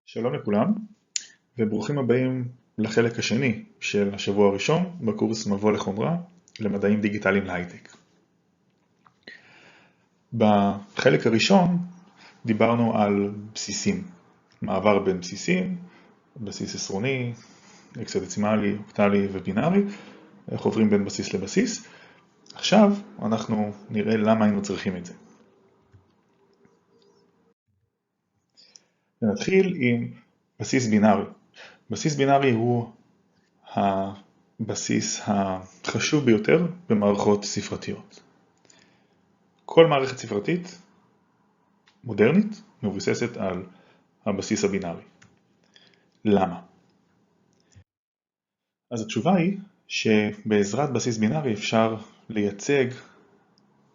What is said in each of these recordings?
שלום לכולם, וברוכים הבאים לחלק השני של השבוע הראשון בקורס מבוא לחומרה למדעים דיגיטליים להייטק. בחלק הראשון דיברנו על בסיסים, מעבר בין בסיסים, בסיס עשרוני, הקסדצימלי, אוקטלי ובינארי, איך עוברים בין בסיס לבסיס. עכשיו אנחנו נראה למה היינו צריכים את זה. נתחיל עם בסיס בינארי. בסיס בינארי הוא הבסיס החשוב ביותר במערכות ספרתיות. כל מערכת ספרתית מודרנית מבוססת על הבסיס הבינארי. למה? אז התשובה היא שבעזרת בסיס בינארי אפשר לייצג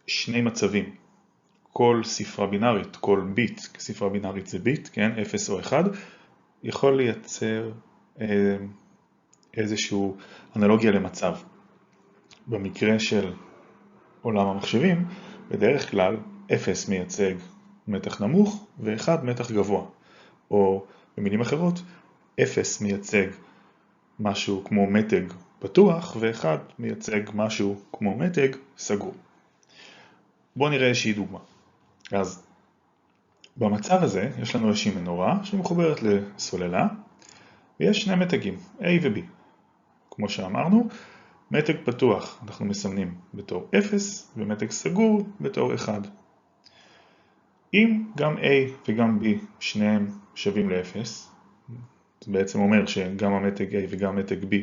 שני מצבים. כל ספרה בינארית, כל ביט, ספרה בינארית זה ביט, כן, 0 או 1, יכול לייצר איזשהו אנלוגיה למצב. במקרה של עולם המחשבים, בדרך כלל 0 מייצג מתח נמוך ו1 מתח גבוה. או במילים אחרות, 0 מייצג משהו כמו מתג פתוח ו1 מייצג משהו כמו מתג סגור. בואו נראה איזושהי דוגמה. אז במצב הזה יש לנו איזושהי מנורה שמחוברת לסוללה, ויש שני מתגים, A ו-B. כמו שאמרנו, מתג פתוח אנחנו מסמנים בתור 0 ומתג סגור בתור 1. אם גם A וגם B שניהם שווים ל-0, זה בעצם אומר שגם המתג A וגם מתג B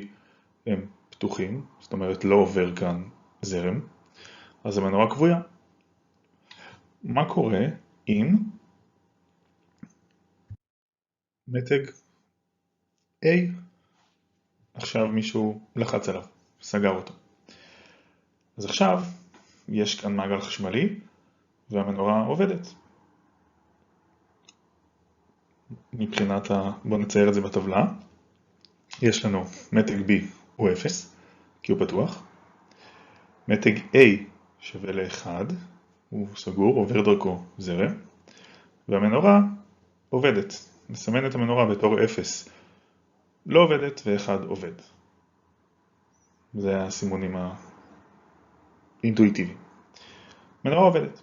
הם פתוחים, זאת אומרת לא עובר כאן זרם, אז המנורה קבועה. מה קורה אם מתג A עכשיו מישהו לחץ עליו, סגר אותו? אז עכשיו יש כאן מעגל חשמלי והמנורה עובדת. בואו נצייר את זה בטבלה. יש לנו מתג B הוא 0, כי הוא פתוח. מתג A שווה ל-1, הוא סגור, עובר דרכו זרם. והמנורה עובדת. נסמן את המנורה בתור 0 לא עובדת ו1 עובד. זה הסימונים האינטואיטיביים. מנורה עובדת.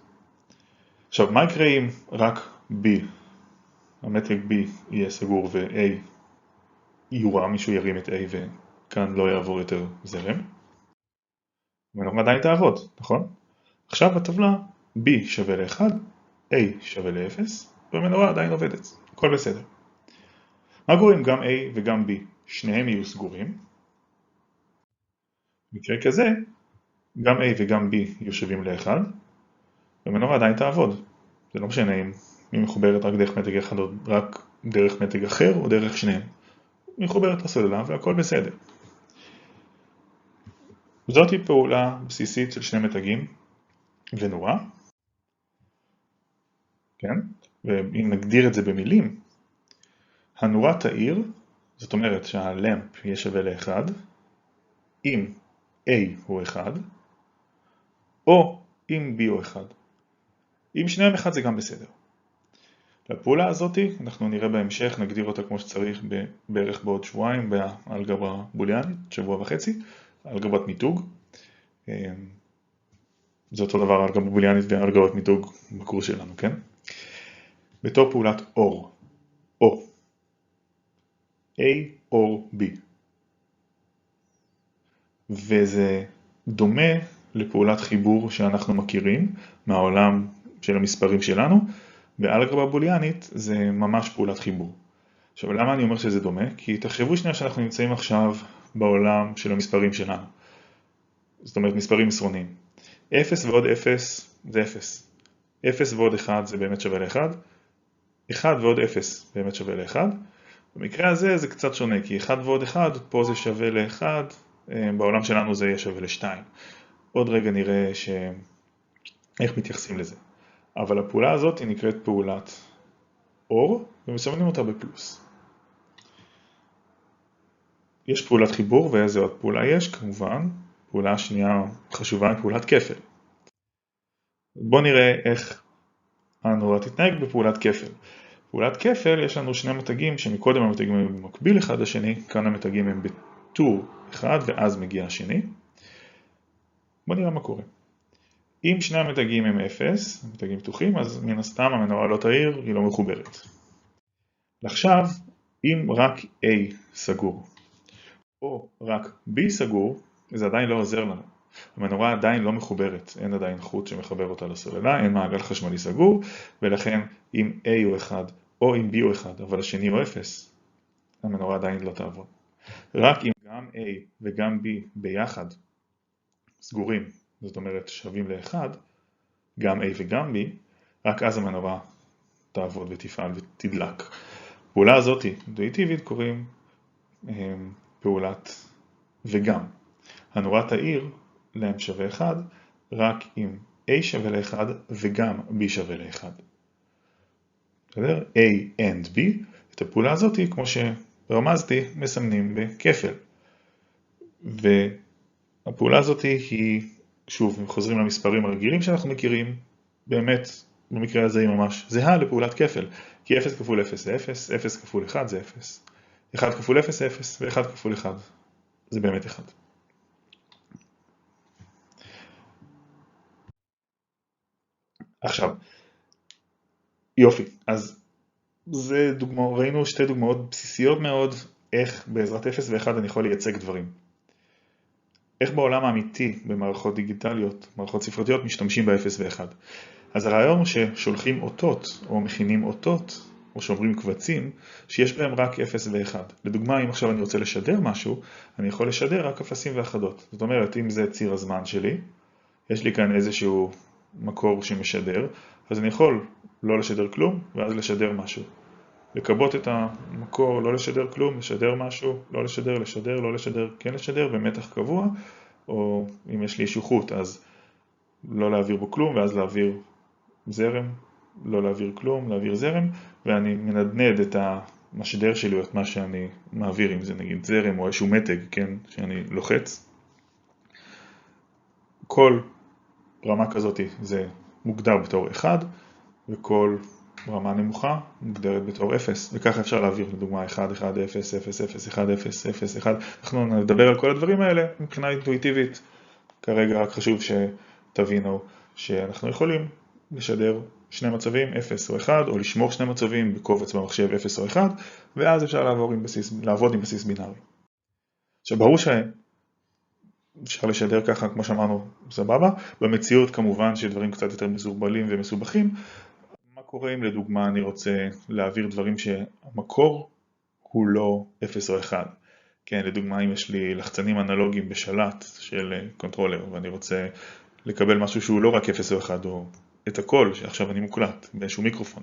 עכשיו, מה יקרה אם רק B, המתג B יהיה סגור ו-A יורע, מישהו ירים את A וכאן לא יעבור יותר זרם? המנורה עדיין תעבוד, נכון? עכשיו בטבלה B שווה ל-1, A שווה ל-0, והמנורה עדיין עובדת. הכל בסדר. מה קורה אם גם A וגם B שניהם יהיו סגורים? במקרה כזה, גם A וגם B יהיו שווים ל-1, והמנורה עדיין תעבוד. זה לא משנה אם היא מחוברת רק דרך מתג אחד או רק דרך מתג אחר או דרך שניהם. היא מחוברת לסוללה והכל בסדר. זאת היא פעולה בסיסית של שני מתגים ונורה. כן? ואם נגדיר את זה במילים, הנורה תאיר, זאת אומרת שהלמפ יהיה שווה ל-1, אם A הוא 1, או אם B הוא 1. אם שניהם 1 זה גם בסדר. לפעולה הזאת אנחנו נראה בהמשך, נגדיר אותה כמו שצריך בערך בעוד שבועיים באלגברה בוליאנית, שבוע וחצי, אלגברת מיתוג. זה אותו דבר אלגברה בוליאנית ואלגברת מיתוג בקורס שלנו, כן? בתור פעולת OR, או A או B. וזה דומה לפעולת חיבור שאנחנו מכירים מהעולם של המספרים שלנו. באלגברה בוליאנית זה ממש פעולת חיבור. עכשיו, למה אני אומר שזה דומה? כי תחשבו שנייה שאנחנו נמצאים עכשיו בעולם של המספרים שלנו. זאת אומרת, מספרים עשרוניים. 0 ועוד 0 זה 0. 0 ועוד 1 זה באמת שווה ל-1. 1 ועוד 0 באמת שווה ל-1. במקרה הזה זה קצת שונה, כי 1 ועוד 1 פה זה שווה ל-1, בעולם שלנו זה יהיה שווה ל-2. עוד רגע נראה איך מתייחסים לזה. אבל הפעולה הזאת היא נקראת פעולת OR, ומסמנים אותה בפלוס. יש פעולת חיבור, ואיזה עוד פעולה יש? כמובן, פעולה שנייה חשובה היא פעולת כפל. בואו נראה איך הנורה תתנהג בפעולת כפל. בפעולת כפל יש לנו שני מתגים שמקודם המתגים הם במקביל אחד לשני, כאן המתגים הם בטור אחד ואז מגיע השני. בוא נראה מה קורה. אם שני המתגים הם 0, מתגים פתוחים, אז מן הסתם המנורה לא תאיר, היא לא מחוברת. עכשיו, אם רק A סגור, או רק B סגור, זה עדיין לא עוזר לנו. המנורה עדיין לא מחוברת, אין עדיין חוט שמחבר אותה לסוללה, אין מעגל חשמלי סגור, ולכן אם A הוא 1, או אם B הוא 1, אבל השני הוא 0, המנורה עדיין לא תעבוד. רק אם גם A וגם B ביחד סגורים, זאת אומרת שווים ל-1, גם A וגם B, רק אז המנורה תעבוד ותפעל ותדלק. פעולה הזאת, אינטואיטיבית, קוראים פעולת וגם. הנורה תאיר להם שווה 1, רק אם A שווה ל-1 וגם B שווה ל-1. בסדר? A and B, את הפעולה הזאת, כמו שרמזתי, מסמנים בכפל. והפעולה הזאת היא, שוב, אם חוזרים למספרים הרגילים שאנחנו מכירים, באמת, במקרה הזה היא ממש זהה לפעולת כפל. כי 0 כפול 0 זה 0, 0 כפול 1 זה 0. 1 כפול 0 זה 0, ו1 כפול 1 זה באמת 1. עכשיו, יופי, אז זה ראינו שתי דוגמאות בסיסיות מאוד, איך בעזרת 0 ו1 אני יכול לייצג דברים. איך בעולם האמיתי, במערכות דיגיטליות, מערכות ספרתיות, משתמשים ב-0 ו-1. אז הרעיון הוא ששולחים אותות, או מכינים אותות, או שאומרים קבצים, שיש בהם רק 0 ו-1. לדוגמה, אם עכשיו אני רוצה לשדר משהו, אני יכול לשדר רק אפסים ואחדות. זאת אומרת, אם זה ציר הזמן שלי, יש לי כאן איזשהו מקור שמשדר, אז אני יכול לא לשדר כלום, ואז לשדר משהו. לקבות את המקור, לא לשדר כלום, לשדר משהו, לא לשדר, לשדר, לא לשדר, כן לשדר, במתח קבוע, או אם יש לי איזשהו חוט, אז לא להעביר בו כלום, ואז להעביר זרם, לא להעביר כלום, להעביר זרם, ואני מנדנד את המשדר שלי, או את מה שאני מעביר, אם זה נגיד זרם או איזשהו מתג, כן, שאני לוחץ. כל רמה כזאת זה מוגדר בתור 1, וכל רמה נמוכה מוגדרת בתור 0, וככה אפשר להעביר לדוגמה 1, 1, 0, 0, 0, 1, 0, 0, 1. אנחנו נדבר על כל הדברים האלה מבחינה אינטואיטיבית. כרגע רק חשוב שתבינו שאנחנו יכולים לשדר שני מצבים 0 או 1, או לשמור שני מצבים בקובץ במחשב 0 או 1, ואז אפשר לעבוד עם בסיס בינארי. עכשיו ברור אפשר לשדר ככה, כמו שאמרנו, סבבה. במציאות כמובן שדברים קצת יותר מסורבלים ומסובכים. מה קורה אם לדוגמה אני רוצה להעביר דברים שהמקור הוא לא 0 או 1? כן, לדוגמה אם יש לי לחצנים אנלוגיים בשלט של קונטרולר, ואני רוצה לקבל משהו שהוא לא רק 0 או 1, או את הכל שעכשיו אני מוקלט באיזשהו מיקרופון.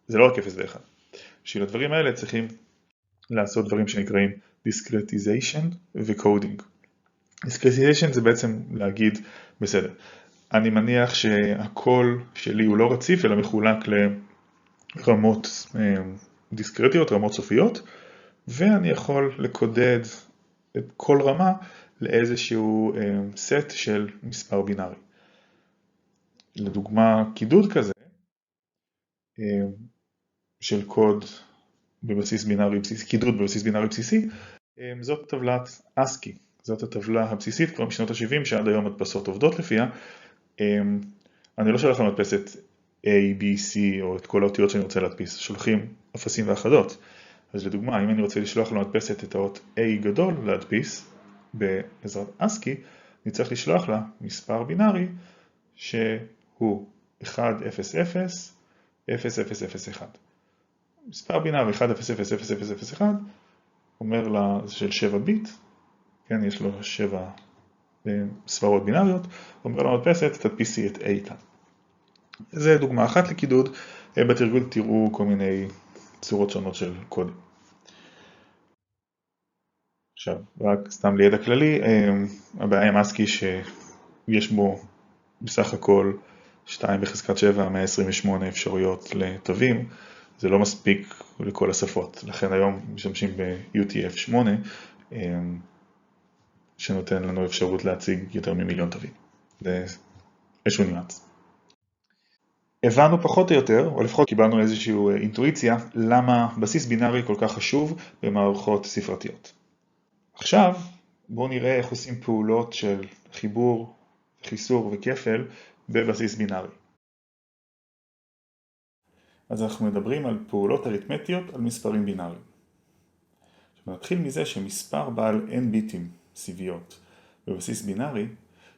זה לא רק 0 ו-1. בשביל הדברים האלה צריכים לעשות דברים שנקראים discretization ו-coding. discretization זה בעצם להגיד, בסדר, אני מניח שהקול שלי הוא לא רציף אלא מחולק לרמות דיסקרטיות, רמות סופיות, ואני יכול לקודד את כל רמה לאיזשהו סט של מספר בינארי. לדוגמה, קידוד כזה של קוד בבסיס בינארי בסיסי, קידוד בבסיס בינארי בסיסי, זאת טבלת ASCII. זאת הטבלה הבסיסית כבר משנות ה-70 שעד היום מדפסות עובדות לפיה. אני לא שולח למדפסת A, B, C או את כל האותיות שאני רוצה להדפיס, שולחים אפסים ואחדות. אז לדוגמה, אם אני רוצה לשלוח למדפסת את האות A גדול להדפיס בעזרת ASCII, אני צריך לשלוח לה מספר בינארי שהוא 1, 0, 0, 0, 0, 0, 1. מספר בינארי 1, 0, 0, 0, 0, 0, 1 אומר לה של 7 ביט, כן, יש לו 7 ספרות בינאריות, אומר למדפסת, תדפיסי את A כאן. זה דוגמה אחת לקידוד, בתרגול תראו כל מיני צורות שונות של קודים. עכשיו, רק סתם לידע כללי, הבעיה עם ASCII שיש בו בסך הכל 2 בחזקת 7, 128 אפשרויות לתווים, זה לא מספיק לכל השפות, לכן היום משתמשים ב-UTF-8, שנותן לנו אפשרות להציג יותר ממיליון תווים. זה איזשהו ניואנס. הבנו פחות או יותר, או לפחות קיבלנו איזושהי אינטואיציה, למה בסיס בינארי כל כך חשוב במערכות ספרתיות. עכשיו בואו נראה איך עושים פעולות של חיבור, חיסור וכפל בבסיס בינארי. אז אנחנו מדברים על פעולות אריתמטיות על מספרים בינאריים. נתחיל מזה שמספר בעל n ביטים סיביות בבסיס בינארי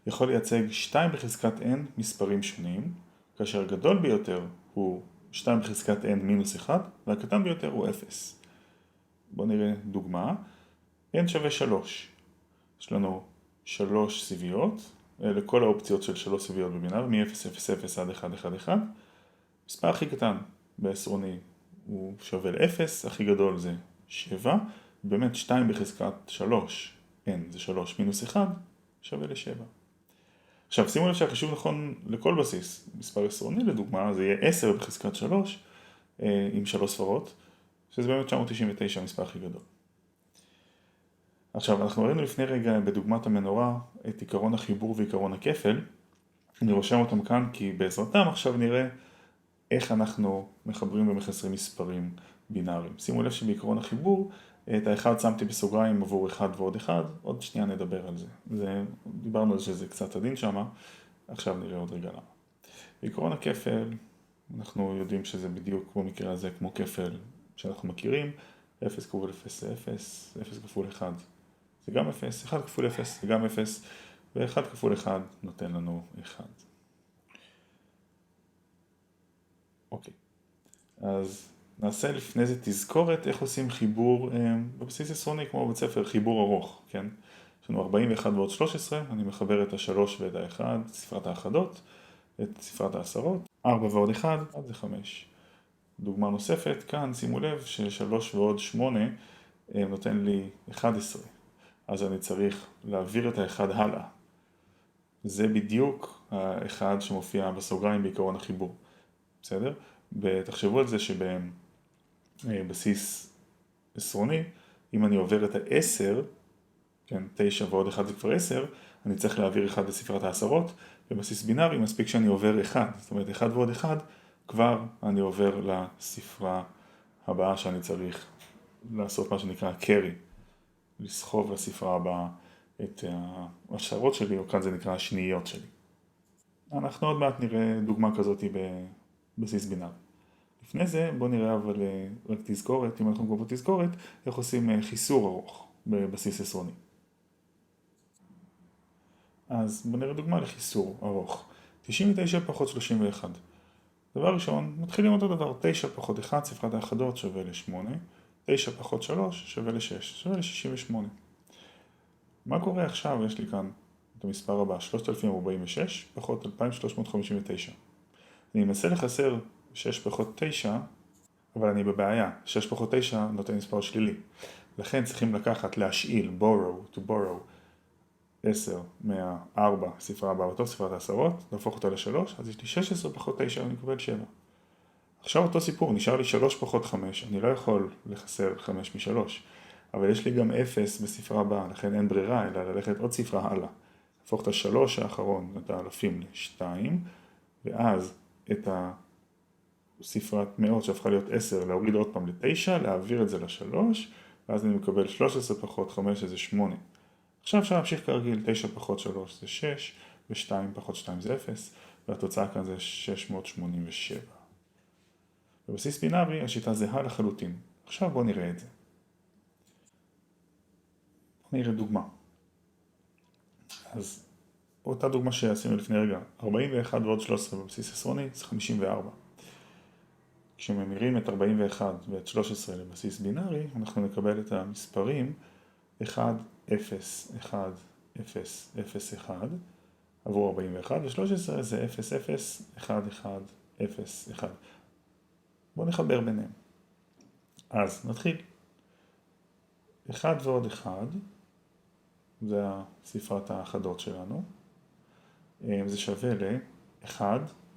יכול לייצג 2 בחזקת n מספרים שונים, כאשר הגדול ביותר הוא 2 בחזקת n מינוס 1 והקטן ביותר הוא 0. בואו נראה דוגמה. n שווה 3. יש לנו 3 סיביות, אלה כל האופציות של 3 סיביות בבינארי, מ-0,0,0 עד 1,1,1. מספר הכי קטן בעשרוני הוא שווה ל-0, הכי גדול זה 7, באמת 2 בחזקת 3, n זה 3 מינוס 1, שווה ל-7. עכשיו שימו לב שהחישוב נכון לכל בסיס, מספר עשרוני לדוגמה, זה יהיה 10 בחזקת 3 עם 3 ספרות, שזה באמת 999, המספר הכי גדול. עכשיו אנחנו ראינו לפני רגע בדוגמת המנורה את עיקרון החיבור ועיקרון הכפל, אני רושם אותם כאן כי בעזרתם עכשיו נראה איך אנחנו מחברים ומחסרים מספרים בינאריים. שימו לב שבעיקרון החיבור, את האחד שמתי בסוגריים עבור 1 ועוד 1, עוד שנייה נדבר על זה. דיברנו על זה שזה קצת עדין שם, עכשיו נראה עוד רגע למה. בעיקרון הכפל, אנחנו יודעים שזה בדיוק במקרה הזה כמו כפל שאנחנו מכירים, 0 כפול 0 זה 0, 0 כפול 1 זה גם 0, 1 כפול 0 זה גם 0, ו1 כפול 1 נותן לנו 1. אוקיי, אז נעשה לפני זה תזכורת איך עושים חיבור בבסיס עשרוני כמו בבית ספר, חיבור ארוך, כן? יש לנו 41 ועוד 13, אני מחבר את ה-3 ואת ה-1, ספרת האחדות, את ספרת העשרות, 4 ועוד 1, עד זה 5. דוגמה נוספת, כאן שימו לב ש3 ועוד 8 נותן לי 11, אז אני צריך להעביר את ה-1 הלאה. זה בדיוק ה-1 שמופיע בסוגריים בעיקרון החיבור. בסדר? ותחשבו על זה שבבסיס עשרוני, אם אני עובר את ה-10, כן, 9 ועוד 1 זה כבר 10, אני צריך להעביר 1 לספרת העשרות, בבסיס בינארי מספיק שאני עובר 1, זאת אומרת 1 ועוד 1, כבר אני עובר לספרה הבאה שאני צריך לעשות מה שנקרא carry, לסחוב לספרה הבאה את העשרות שלי, או כאן זה נקרא השניות שלי. אנחנו עוד מעט נראה דוגמה כזאת בסיס בינארי. לפני זה בואו נראה אבל רק תזכורת, אם אנחנו כבר בתזכורת, איך עושים חיסור ארוך בבסיס עשרוני. אז בואו נראה דוגמה לחיסור ארוך. 99 פחות 31. דבר ראשון, מתחילים אותו דבר, 9 פחות 1, ספרת האחדות שווה ל-8, 9 פחות 3 שווה ל-6, שווה ל-68. מה קורה עכשיו? יש לי כאן את המספר הבא, 3046 פחות 2359. אני מנסה לחסר 6 פחות 9, אבל אני בבעיה. 6 פחות 9 נותן מספר שלילי. לכן צריכים לקחת, להשאיל, to borrow, 10 מה-4, ספרה הבאה בתוך ספרת העשרות, להפוך אותה ל-3, אז יש לי 16 פחות 9, אני מקבל 7. עכשיו אותו סיפור, נשאר לי 3 פחות 5, אני לא יכול לחסר 5 מ-3, אבל יש לי גם 0 בספרה הבאה, לכן אין ברירה, אלא ללכת עוד ספרה הלאה. להפוך את ה-3 האחרון, את האלפים ל-2, ואז את הספרת מאות שהפכה להיות 10, להוריד עוד פעם ל-9, להעביר את זה ל-3, ואז אני מקבל 13 פחות 5, שזה 8. עכשיו אפשר להמשיך כרגיל, 9 פחות 3 זה 6, ו-2 פחות 2 זה 0, והתוצאה כאן זה 687. בבסיס בינארי השיטה זהה לחלוטין. עכשיו בואו נראה את זה. בואו נראה דוגמה. אז אותה דוגמה שעשינו לפני רגע, 41 ועוד 13 בבסיס עשרוני זה 54. כשממירים את 41 ואת 13 לבסיס בינארי, אנחנו נקבל את המספרים 1, 0, 1, 0, 0, 1 עבור 41, ו-13 זה 0, 0, 1, 1, 0, 1. בואו נחבר ביניהם. אז נתחיל. 1 ועוד 1, זה ספרת האחדות שלנו, זה שווה ל-1,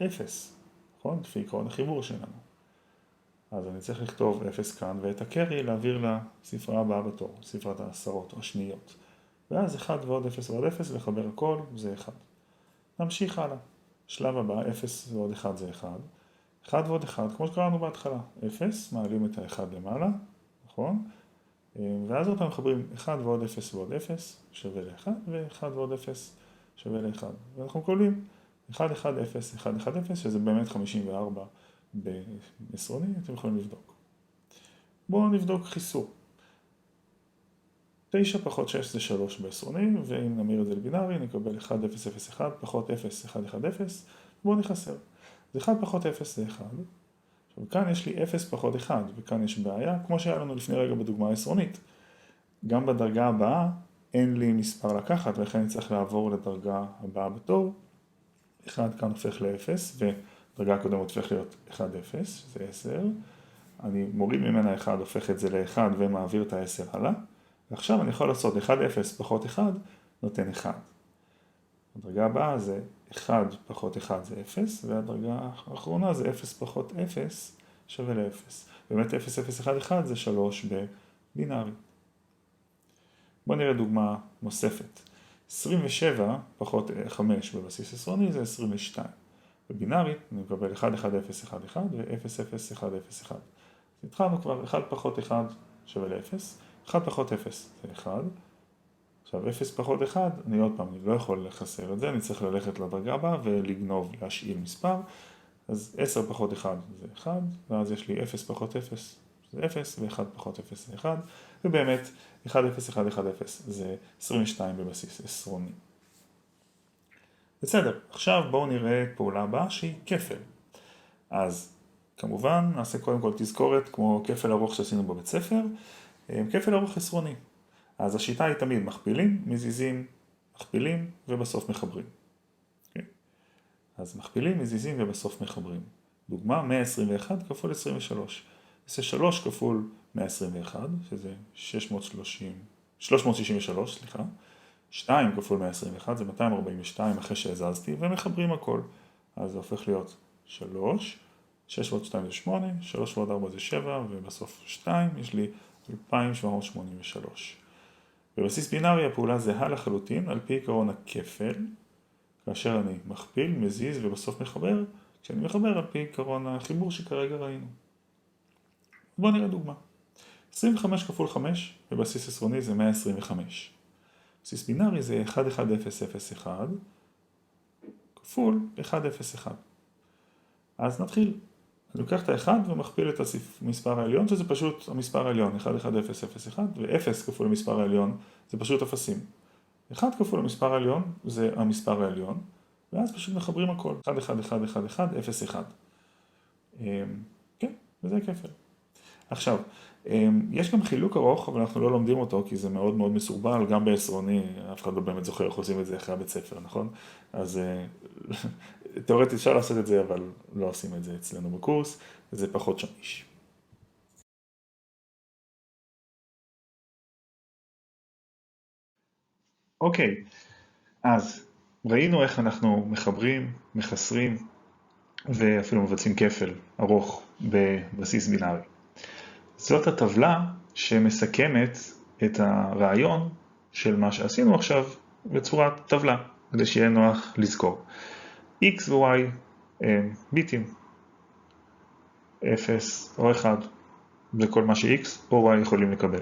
0, נכון? לפי עקרון החיבור שלנו. אז אני צריך לכתוב 0 כאן, ואת הקרי להעביר לספרה הבאה בתור, ספרת העשרות או השניות. ואז 1 ועוד 0 ועוד 0, לחבר הכל, זה 1. נמשיך הלאה. שלב הבא, 0 ועוד 1 זה 1. 1 ועוד 1, כמו שקראנו בהתחלה, 0, מעלים את ה-1 למעלה, נכון? ואז אותם מחברים 1 ועוד 0 ועוד 0 שווה ל-1, ו-1 ועוד 0 שווה ל-1. ואנחנו קוראים 1, 1, 0, 1, 1, 0, שזה באמת 54 בעשרוני, אתם יכולים לבדוק. בואו נבדוק חיסור. 9 פחות 6 זה 3 בעשרוני, ואם נמיר את זה לבינארי, נקבל 1, 0, 0, 1, פחות 0, 1, 1, 0, בואו נחסר. אז 1 פחות 0 זה 1. עכשיו כאן יש לי 0 פחות 1, וכאן יש בעיה, כמו שהיה לנו לפני רגע בדוגמה העשרונית. גם בדרגה הבאה אין לי מספר לקחת, ולכן אני צריך לעבור לדרגה הבאה בתור. 1 כאן הופך ל-0, ודרגה הקודמת הופך להיות 1, 0, שזה 10. אני מוריד ממנה 1, הופך את זה ל-1 ומעביר את ה-10 הלאה. ועכשיו אני יכול לעשות 1, 0 פחות 1, נותן 1. הדרגה הבאה זה 1 פחות 1 זה 0, והדרגה האחרונה זה 0 פחות 0 שווה ל-0. באמת 0, 0, 1, 1 זה 3 בבינארי. בואו נראה דוגמה נוספת. 27 פחות 5 בבסיס עשרוני זה 22. בבינארית אני מקבל 1, 1, 0, 1, 1 ו-0, 0, 1, 0, 1. אז התחלנו כבר 1 פחות 1 שווה ל-0, 1 פחות 0 זה 1. עכשיו 0 פחות 1, אני עוד פעם, אני לא יכול לחסר את זה, אני צריך ללכת לדרגה הבאה ולגנוב, להשאיל מספר. אז 10 פחות 1 זה 1, ואז יש לי 0 פחות 0 זה 0, ו1 פחות 0 זה 1, ובאמת 1, 0, 1, 1, 0 זה 22 בבסיס עשרוני. בסדר, עכשיו בואו נראה פעולה הבאה שהיא כפל. אז כמובן נעשה קודם כל תזכורת כמו כפל ארוך שעשינו בבית ספר, כפל ארוך עשרוני. אז השיטה היא תמיד מכפילים, מזיזים, מכפילים ובסוף מחברים. Okay. אז מכפילים, מזיזים ובסוף מחברים. דוגמה 121 כפול 23. זה 3 כפול 121, שזה 363, סליחה. 2 כפול 121 זה 242 אחרי שהזזתי, ומחברים הכל. אז זה הופך להיות 3, 6 ועוד 2 זה 8, 3 ועוד 4 זה 7, ובסוף 2 יש לי 2783. בבסיס בינארי הפעולה זהה לחלוטין על פי עקרון הכפל, כאשר אני מכפיל, מזיז ובסוף מחבר, כשאני מחבר על פי עקרון החיבור שכרגע ראינו. בואו נראה דוגמה. 25 כפול 5 בבסיס עשרוני זה 125. בסיס בינארי זה 11001 כפול 101. אז נתחיל. אני לוקח את ה-1 ומכפיל את המספר העליון, שזה פשוט המספר העליון, 11001, ו-0 כפול המספר העליון זה פשוט אפסים. 1 כפול המספר העליון זה המספר העליון, ואז פשוט מחברים הכל, 1111101. כן, וזה כפל. עכשיו, יש גם חילוק ארוך, אבל אנחנו לא לומדים אותו, כי זה מאוד מאוד מסורבל, גם בעשרוני, אף אחד לא באמת זוכר איך עושים את זה אחרי הבית ספר, נכון? אז תיאורטית אפשר לעשות את זה, אבל לא עושים את זה אצלנו בקורס, זה פחות שמיש. אוקיי, אז ראינו איך אנחנו מחברים, מחסרים, ואפילו מבצעים כפל ארוך בבסיס בינארי. זאת הטבלה שמסכמת את הרעיון של מה שעשינו עכשיו בצורת טבלה, כדי שיהיה נוח לזכור. x ו-y ביטים, 0 או 1, זה כל מה ש-x או y יכולים לקבל.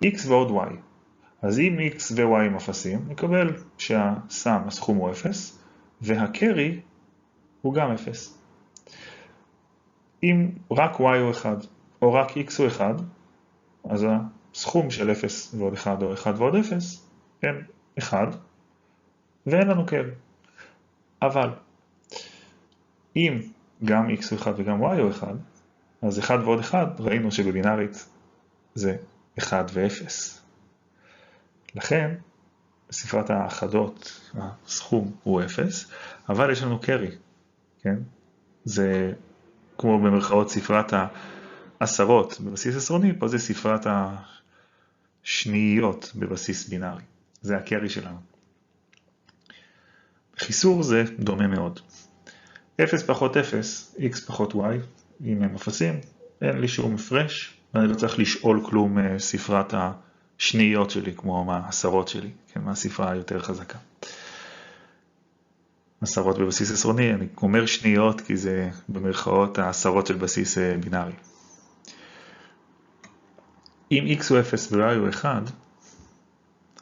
x ועוד y, אז אם x ו-y הם אפסים, נקבל שהסם, הסכום הוא 0, והקרי הוא גם 0. אם רק y הוא 1, או רק x הוא 1, אז הסכום של 0 ועוד 1 או 1 ועוד 0 הם 1, ואין לנו קל. אבל אם גם x הוא 1 וגם y הוא 1, אז 1 ועוד 1 ראינו שבבינארית זה 1 ו-0. לכן בספרת האחדות הסכום הוא 0, אבל יש לנו קרי, כן? זה כמו במרכאות ספרת העשרות בבסיס עשרוני, פה זה ספרת השניות בבסיס בינארי. זה הקרי שלנו. חיסור זה דומה מאוד. 0 פחות 0, x פחות y, אם הם אפסים, אין לי שום הפרש, ואני לא צריך לשאול כלום ספרת השניות שלי, כמו מהעשרות שלי, כן, מהספרה היותר חזקה. עשרות בבסיס עשרוני, אני אומר שניות כי זה במרכאות העשרות של בסיס בינארי. אם x הוא 0 ו-y הוא 1,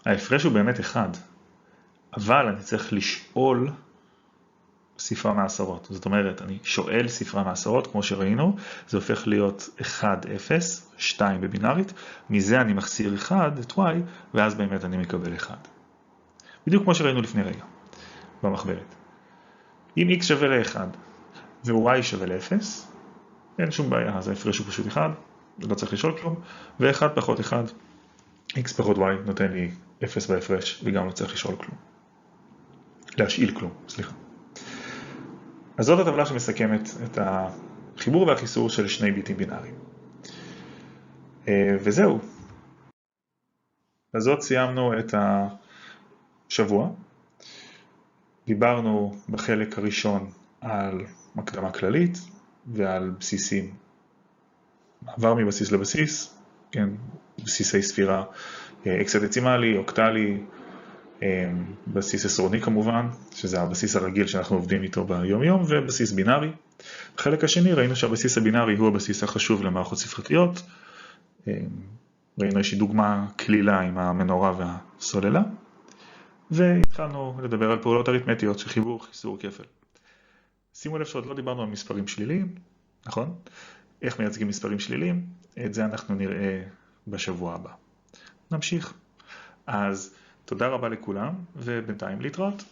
ההפרש הוא באמת 1, אבל אני צריך לשאול ספרה מעשרות. זאת אומרת, אני שואל ספרה מעשרות, כמו שראינו, זה הופך להיות 1, 0, 2 בבינארית, מזה אני מחסיר 1, את y, ואז באמת אני מקבל 1. בדיוק כמו שראינו לפני רגע, במחברת. אם x שווה ל-1 ו-y שווה ל-0, אין שום בעיה, אז ההפרש הוא פשוט 1, לא צריך לשאול כלום, ו-1 פחות 1, x פחות y נותן לי 0 בהפרש, וגם לא צריך לשאול כלום. להשאיל כלום, סליחה. אז זאת הטבלה שמסכמת את החיבור והחיסור של שני ביטים בינאריים. וזהו. אז זאת סיימנו את השבוע. דיברנו בחלק הראשון על מקדמה כללית ועל בסיסים. מעבר מבסיס לבסיס, כן, בסיסי ספירה אקסדצימלי, אוקטלי, בסיס עשרוני כמובן, שזה הבסיס הרגיל שאנחנו עובדים איתו ביום יום, ובסיס בינארי. בחלק השני ראינו שהבסיס הבינארי הוא הבסיס החשוב למערכות ספרתיות. ראינו איזושהי דוגמה כלילה עם המנורה והסוללה. והתחלנו לדבר על פעולות אריתמטיות של חיבור, חיסור, כפל. שימו לב שעוד לא דיברנו על מספרים שליליים, נכון? איך מייצגים מספרים שליליים? את זה אנחנו נראה בשבוע הבא. נמשיך. אז תודה רבה לכולם, ובינתיים להתראות.